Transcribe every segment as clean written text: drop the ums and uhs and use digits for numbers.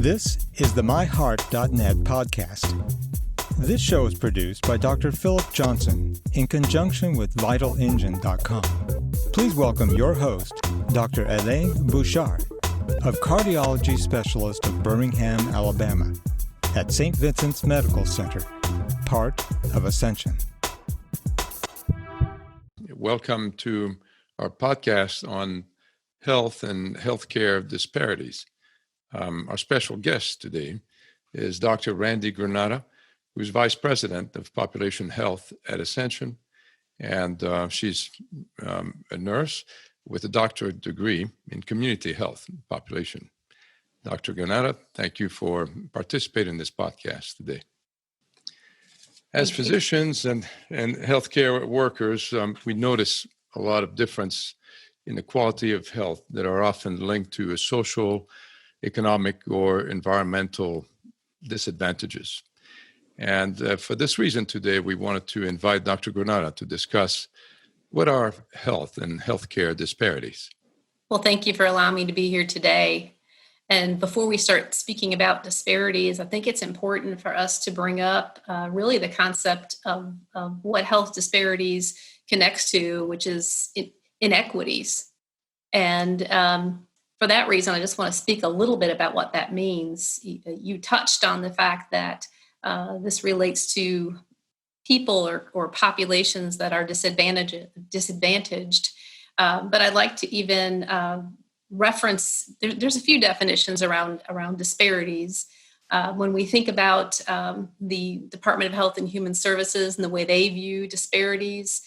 This is the MyHeart.net podcast. This show is produced by Dr. Philip Johnson in conjunction with VitalEngine.com. Please welcome your host, Dr. Alain Bouchard of Cardiology Specialists of Birmingham, Alabama, at St. Vincent's Medical Center, part of Ascension. Welcome to our podcast on health and healthcare disparities. Our special guest today is Dr. Randy Granata, who's Vice President of Population Health at Ascension, and she's a nurse with a doctorate degree in community health and population. Dr. Granata, thank you for participating in this podcast today. As physicians and healthcare workers, we notice a lot of difference in the quality of health that are often linked to a social, economic, or environmental disadvantages. And for this reason today, we wanted to invite Dr. Granata to discuss what are health and healthcare disparities. Well, thank you for allowing me to be here today. And before we start speaking about disparities, I think it's important for us to bring up really the concept of what health disparities connects to, which is inequities. And for that reason, I just want to speak a little bit about what that means. You touched on the fact that this relates to people or populations that are disadvantaged. But I'd like to even reference, there's a few definitions around disparities. When we think about the Department of Health and Human Services and the way they view disparities,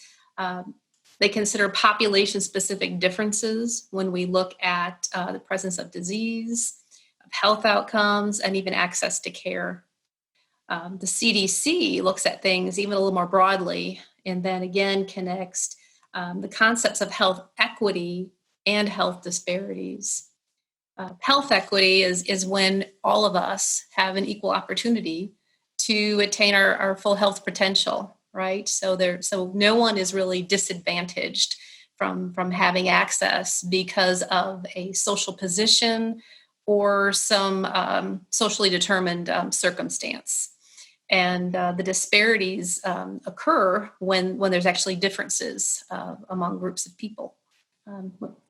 they consider population-specific differences when we look at the presence of disease, of health outcomes, and even access to care. The CDC looks at things even a little more broadly, and then again connects the concepts of health equity and health disparities. Health equity is when all of us have an equal opportunity to attain our full health potential. Right, so no one is really disadvantaged from having access because of a social position or some socially determined circumstance. And the disparities occur when there's actually differences among groups of people.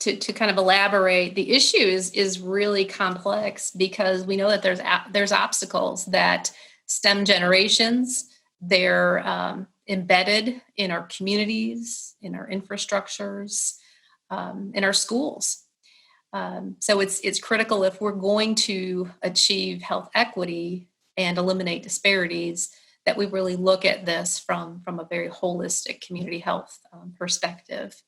To kind of elaborate, the issue is really complex because we know that there's obstacles that stem generations. They're embedded in our communities, in our infrastructures, in our schools. So it's critical if we're going to achieve health equity and eliminate disparities that we really look at this from a very holistic community health perspective.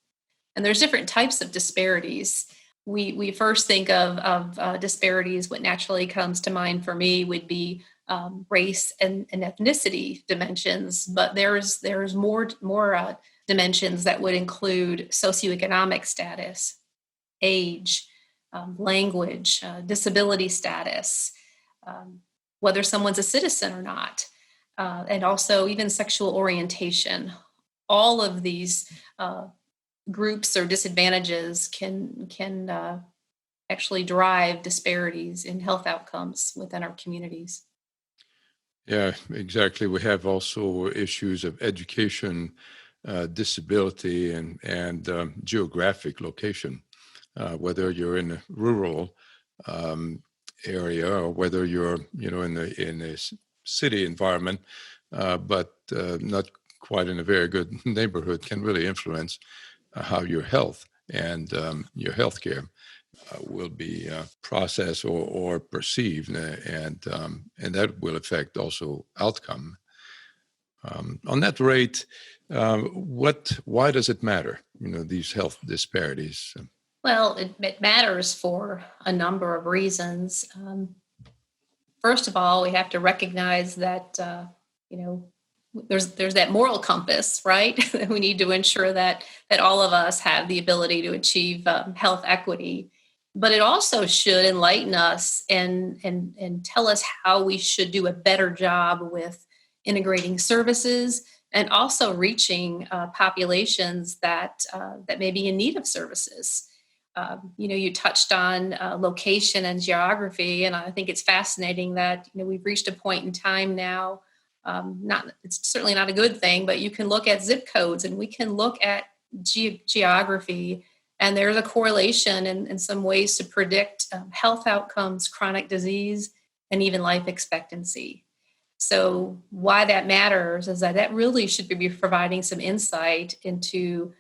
And there's different types of disparities. We first think of disparities. What naturally comes to mind for me would be race and ethnicity dimensions, but there's more dimensions that would include socioeconomic status, age, language, disability status, whether someone's a citizen or not, and also even sexual orientation. All of these groups or disadvantages can actually drive disparities in health outcomes within our communities. Yeah, exactly. We have also issues of education, disability, and geographic location, whether you're in a rural area or whether you're in a city environment, but not quite in a very good neighborhood, can really influence how your health and your healthcare will be processed or perceived, and that will affect also outcome. On that rate, why does it matter? These health disparities. Well, it matters for a number of reasons. First of all, we have to recognize that there's that moral compass, right? We need to ensure that all of us have the ability to achieve health equity. But it also should enlighten us and tell us how we should do a better job with integrating services and also reaching populations that may be in need of services. You touched on location and geography, and I think it's fascinating that we've reached a point in time now. It's certainly not a good thing, but you can look at zip codes and we can look at geography, and there's a correlation in some ways to predict health outcomes, chronic disease, and even life expectancy. So why that matters is that really should be providing some insight into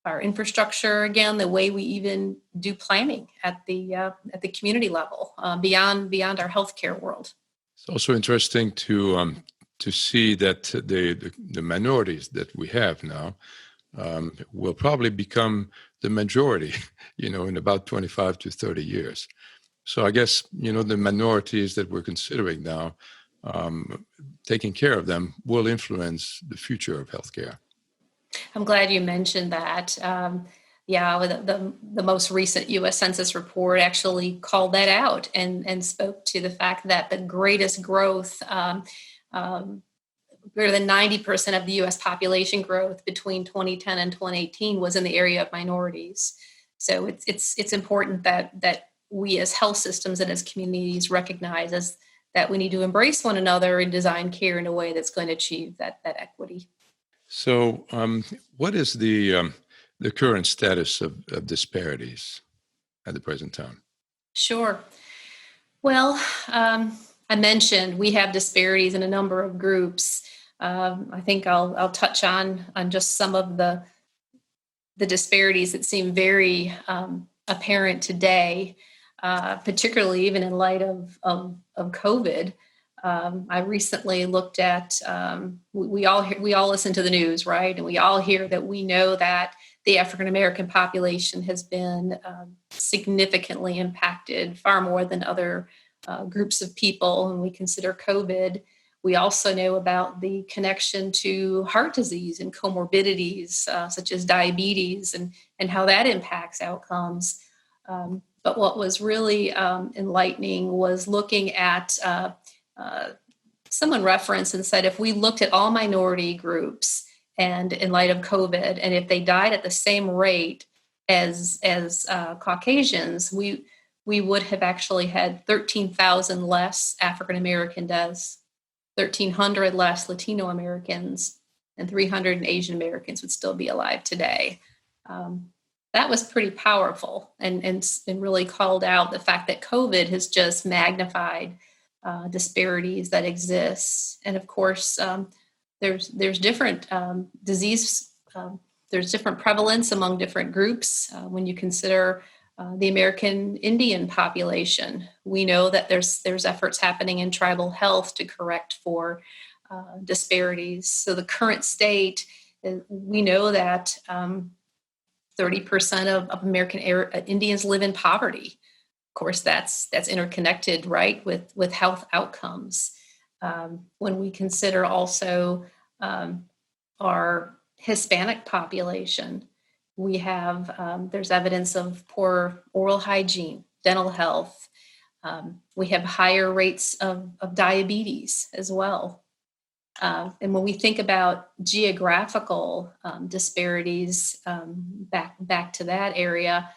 our infrastructure, again, the way we even do planning at the community level, beyond our healthcare world. It's also interesting to see that the minorities that we have now will probably become the majority, in about 25 to 30 years. So I guess, the minorities that we're considering now, taking care of them will influence the future of healthcare. I'm glad you mentioned that. The most recent U.S. Census report actually called that out and spoke to the fact that the greatest growth, greater than 90% of the U.S. population growth between 2010 and 2018 was in the area of minorities. So it's important that we as health systems and as communities recognize that we need to embrace one another and design care in a way that's going to achieve that equity. So what is the current status of disparities at the present time? Sure. Well, I mentioned we have disparities in a number of groups. I think I'll touch on just some of the disparities that seem very apparent today, particularly even in light of COVID. I recently looked at, we all listen to the news, right? And we all hear that we know that the African-American population has been significantly impacted, far more than other groups of people. And we consider COVID. We also know about the connection to heart disease and comorbidities, such as diabetes, and how that impacts outcomes. But what was really enlightening was looking at someone referenced and said, if we looked at all minority groups and in light of COVID, and if they died at the same rate as Caucasians, we would have actually had 13,000 less African-American deaths, 1,300 less Latino Americans, and 300 Asian Americans would still be alive today. That was pretty powerful and really called out the fact that COVID has just magnified disparities that exist. And of course, there's different disease, there's different prevalence among different groups. When you consider the American Indian population, we know that there's efforts happening in tribal health to correct for disparities. So the current state, we know that 30% of American Indians live in poverty. Of course, that's interconnected, right, with health outcomes. When we consider also our Hispanic population, we have there's evidence of poor oral hygiene, dental health. We have higher rates of diabetes as well. And when we think about geographical disparities, back to that area,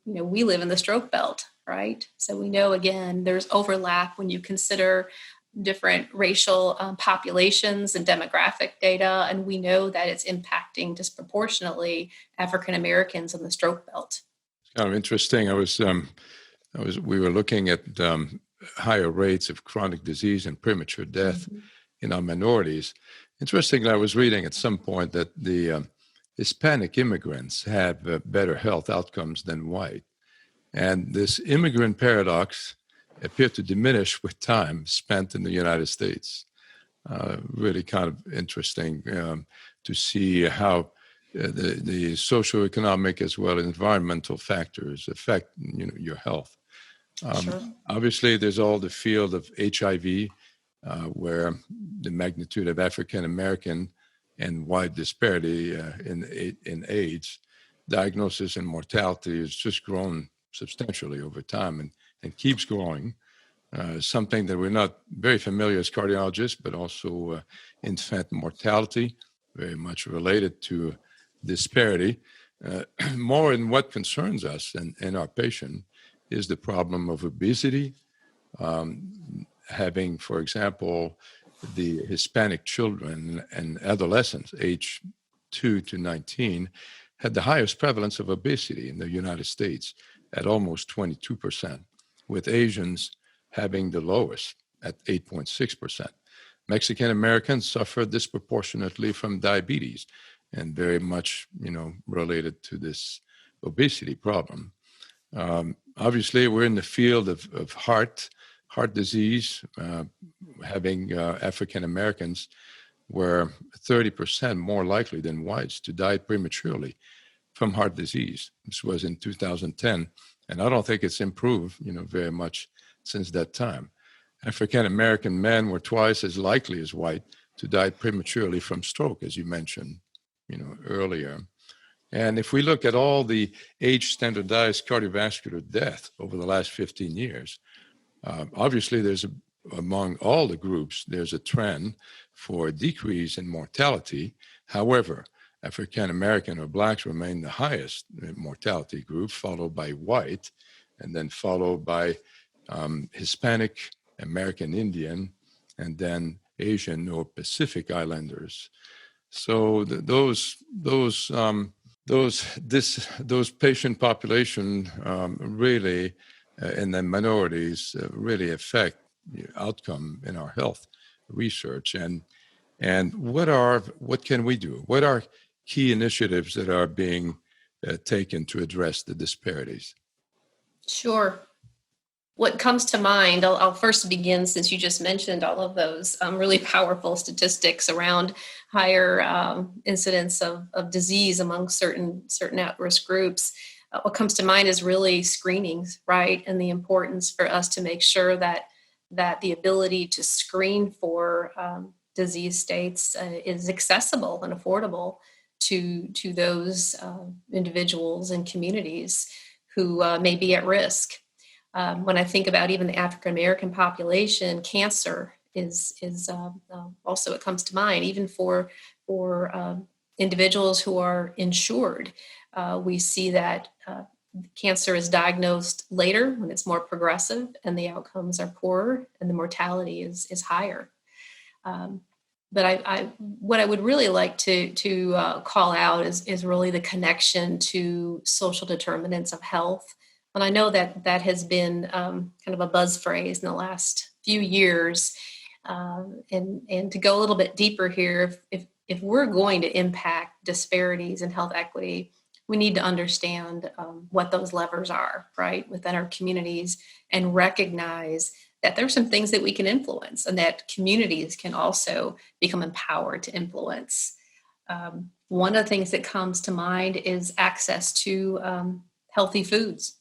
we live in the stroke belt, right? So we know, again, there's overlap when you consider different racial populations and demographic data, and we know that it's impacting disproportionately African Americans in the stroke belt. It's kind of interesting. We were looking at higher rates of chronic disease and premature death in our minorities. Interestingly, I was reading at some point that the Hispanic immigrants have better health outcomes than white. And this immigrant paradox appeared to diminish with time spent in the United States. Really kind of interesting to see how the socioeconomic as well as environmental factors affect your health. Sure. Obviously, there's all the field of HIV, where the magnitude of African American and wide disparity in AIDS diagnosis and mortality has just grown substantially over time and keeps growing. Something that we're not very familiar as cardiologists, but also infant mortality, very much related to disparity. more in what concerns us and our patient is the problem of obesity, having, for example, the Hispanic children and adolescents aged 2 to 19 had the highest prevalence of obesity in the United States at almost 22%, with Asians having the lowest at 8.6%. Mexican Americans suffer disproportionately from diabetes and very much, related to this obesity problem. Obviously, we're in the field of heart disease, having African Americans were 30% more likely than whites to die prematurely from heart disease. This was in 2010, and I don't think it's improved, very much since that time. African American men were twice as likely as white to die prematurely from stroke, as you mentioned, earlier. And if we look at all the age-standardized cardiovascular death over the last 15 years, obviously among all the groups, there's a trend for a decrease in mortality. However, African American or Blacks remain the highest mortality group, followed by white, and then followed by Hispanic, American Indian, and then Asian or Pacific Islanders. So those patient population really, and the minorities really affect the outcome in our health research. And what can we do? What are key initiatives that are being taken to address the disparities? Sure. What comes to mind, I'll first begin, since you just mentioned all of those really powerful statistics around higher incidence of disease among certain at-risk groups. What comes to mind is really screenings, right? And the importance for us to make sure that the ability to screen for disease states is accessible and affordable to those individuals and communities who may be at risk. When I think about even the African American population, cancer is also, it comes to mind, even for individuals who are insured. We see that cancer is diagnosed later when it's more progressive, and the outcomes are poorer and the mortality is higher. But what I would really like to call out is really the connection to social determinants of health. And I know that has been kind of a buzz phrase in the last few years. And to go a little bit deeper here, if we're going to impact disparities in health equity, we need to understand what those levers are, right, within our communities, and recognize that there's some things that we can influence and that communities can also become empowered to influence. One of the things that comes to mind is access to healthy foods.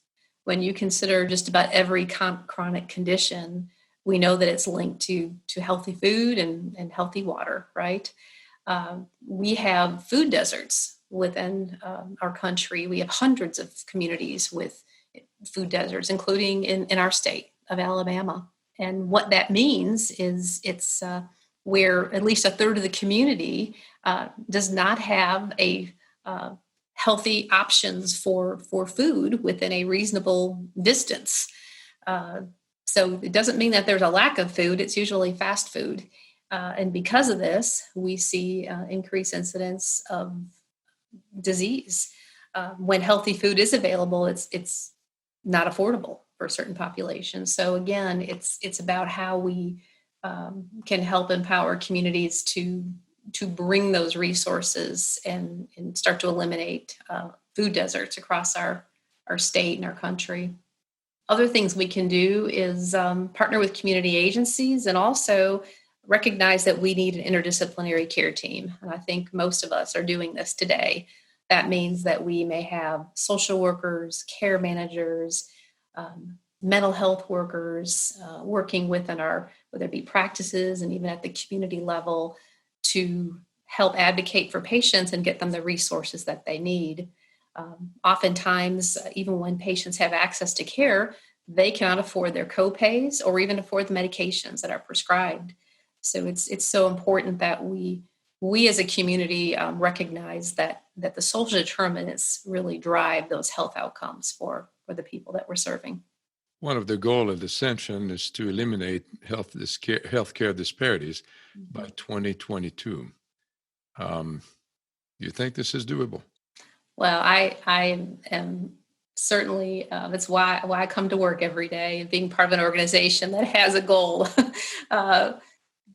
When you consider just about every chronic condition, we know that it's linked to healthy food and healthy water, right? We have food deserts within our country. We have hundreds of communities with food deserts, including in our state of Alabama. And what that means is it's where at least a third of the community does not have a healthy options for food within a reasonable distance. So it doesn't mean that there's a lack of food. It's usually fast food. And because of this, we see increased incidence of disease. When healthy food is available, it's not affordable for certain populations. So again, it's about how we can help empower communities to bring those resources and start to eliminate food deserts across our state and our country. Other things we can do is partner with community agencies and also recognize that we need an interdisciplinary care team. And I think most of us are doing this today. That means that we may have social workers, care managers, mental health workers working within our, whether it be practices and even at the community level, to help advocate for patients and get them the resources that they need. Oftentimes, even when patients have access to care, they cannot afford their co-pays or even afford the medications that are prescribed. So it's so important that we we as a community recognize that the social determinants really drive those health outcomes for the people that we're serving. One of the goals of Ascension is to eliminate healthcare disparities by 2022. Do you think this is doable? Well, I am certainly, that's why I come to work every day, being part of an organization that has a goal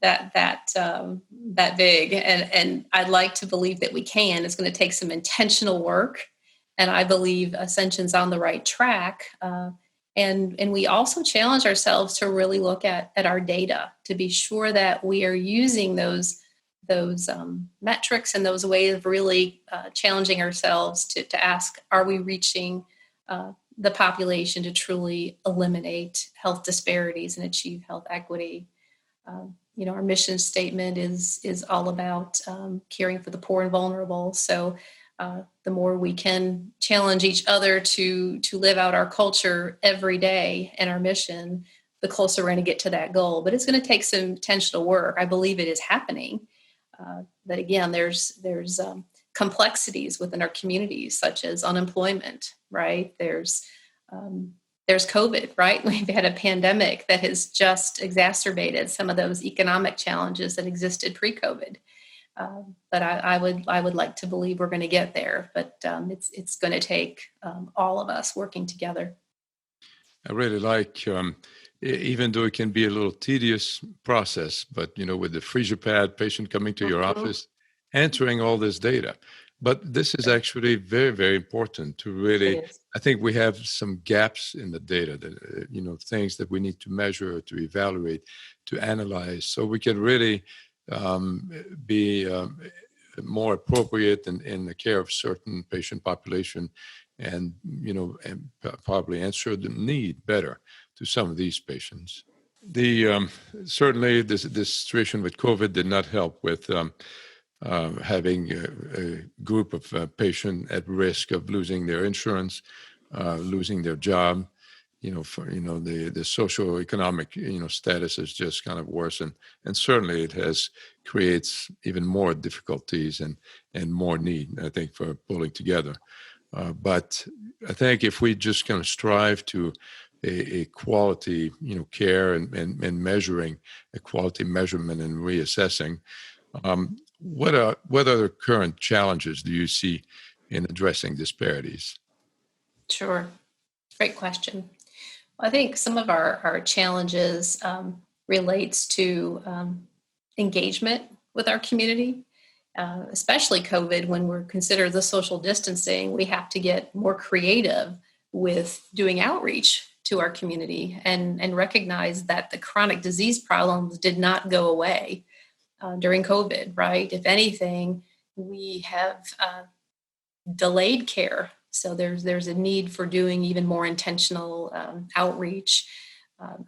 that big. And I'd like to believe that we can. It's going to take some intentional work. And I believe Ascension's on the right track. And we also challenge ourselves to really look at our data to be sure that we are using those metrics and those ways of really challenging ourselves to ask, are we reaching the population to truly eliminate health disparities and achieve health equity? Our mission statement is all about caring for the poor and vulnerable. So the more we can challenge each other to live out our culture every day and our mission, the closer we're going to get to that goal. But it's going to take some intentional work. I believe it is happening. But again, there's complexities within our communities, such as unemployment, right? There's COVID, right? We've had a pandemic that has just exacerbated some of those economic challenges that existed pre-COVID. But I would like to believe we're going to get there. But it's going to take all of us working together. I really like, even though it can be a little tedious process, but with the freezer pad, patient coming to your office, entering all this data. But this is actually very, very important to really, I think we have some gaps in the data that, things that we need to measure, to evaluate, to analyze, so we can really be more appropriate in the care of certain patient population and, and probably answer the need better to some of these patients. Certainly this situation with COVID did not help with having a group of patients at risk of losing their insurance, losing their job. The socioeconomic, status has just kind of worsened, and certainly it creates even more difficulties and more need, I think, for pulling together. But I think if we just kind of strive to a quality, care and measuring a quality measurement and reassessing, what other current challenges do you see in addressing disparities? Sure. Great question. Well, I think some of our challenges relates to engagement with our community, especially COVID. When we're considered the social distancing, we have to get more creative with doing outreach to our community and recognize that the chronic disease problems did not go away during COVID, right? If anything, we have delayed care. So there's a need for doing even more intentional outreach.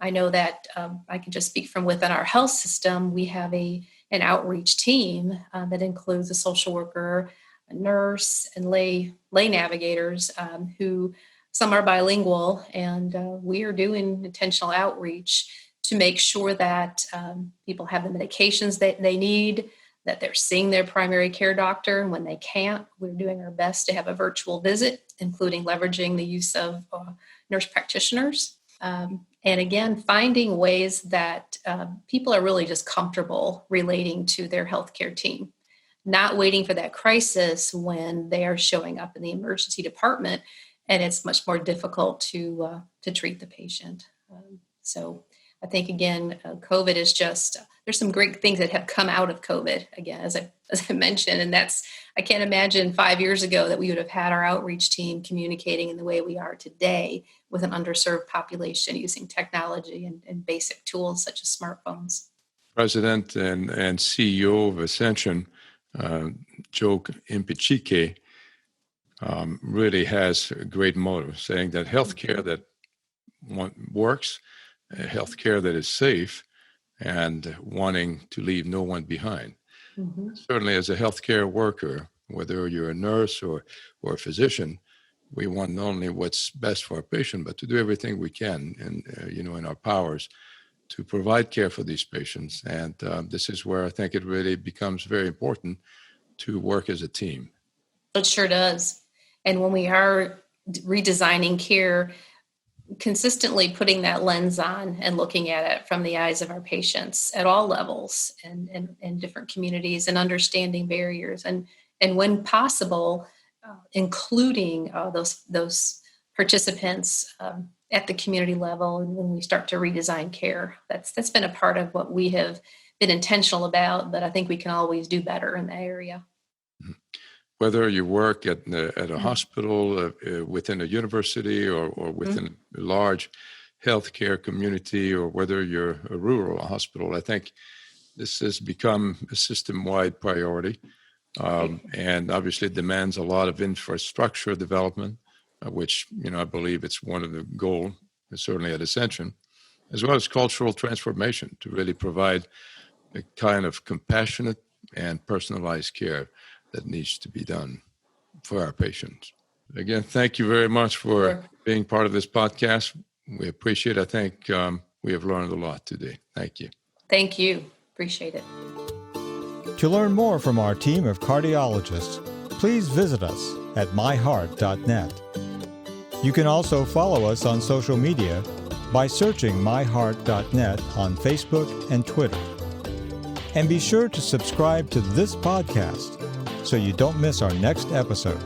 I know that I can just speak from within our health system. We have an outreach team that includes a social worker, a nurse, and lay navigators who some are bilingual, and we are doing intentional outreach to make sure that people have the medications that they need, that they're seeing their primary care doctor. And when they can't, we're doing our best to have a virtual visit, including leveraging the use of nurse practitioners. And again, finding ways that people are really just comfortable relating to their healthcare team, not waiting for that crisis when they are showing up in the emergency department and it's much more difficult to treat the patient. So I think, again, COVID is just, there's some great things that have come out of COVID, again, as I mentioned, and I can't imagine 5 years ago that we would have had our outreach team communicating in the way we are today with an underserved population using technology and basic tools such as smartphones. President and CEO of Ascension, Joe Impichike, really has a great motto, saying that healthcare that works, healthcare that is safe, and wanting to leave no one behind. Mm-hmm. Certainly, as a healthcare worker, whether you're a nurse or a physician, we want not only what's best for our patient, but to do everything we can and in our powers to provide care for these patients. And this is where I think it really becomes very important to work as a team. It sure does. And when we are redesigning care, consistently putting that lens on and looking at it from the eyes of our patients at all levels and different communities, and understanding barriers, and when possible, including those participants at the community level. And when we start to redesign care, that's been a part of what we have been intentional about, but I think we can always do better in that area. Whether you work at a hospital, within a university, or within a large healthcare community, or whether you're a rural hospital, I think this has become a system-wide priority, and obviously demands a lot of infrastructure development, which I believe it's one of the goals, certainly at Ascension, as well as cultural transformation to really provide a kind of compassionate and personalized care that needs to be done for our patients. Again, thank you very much for being part of this podcast. We appreciate it. I think we have learned a lot today. Thank you. Thank you. Appreciate it. To learn more from our team of cardiologists, please visit us at MyHeart.net. You can also follow us on social media by searching MyHeart.net on Facebook and Twitter. And be sure to subscribe to this podcast so you don't miss our next episode.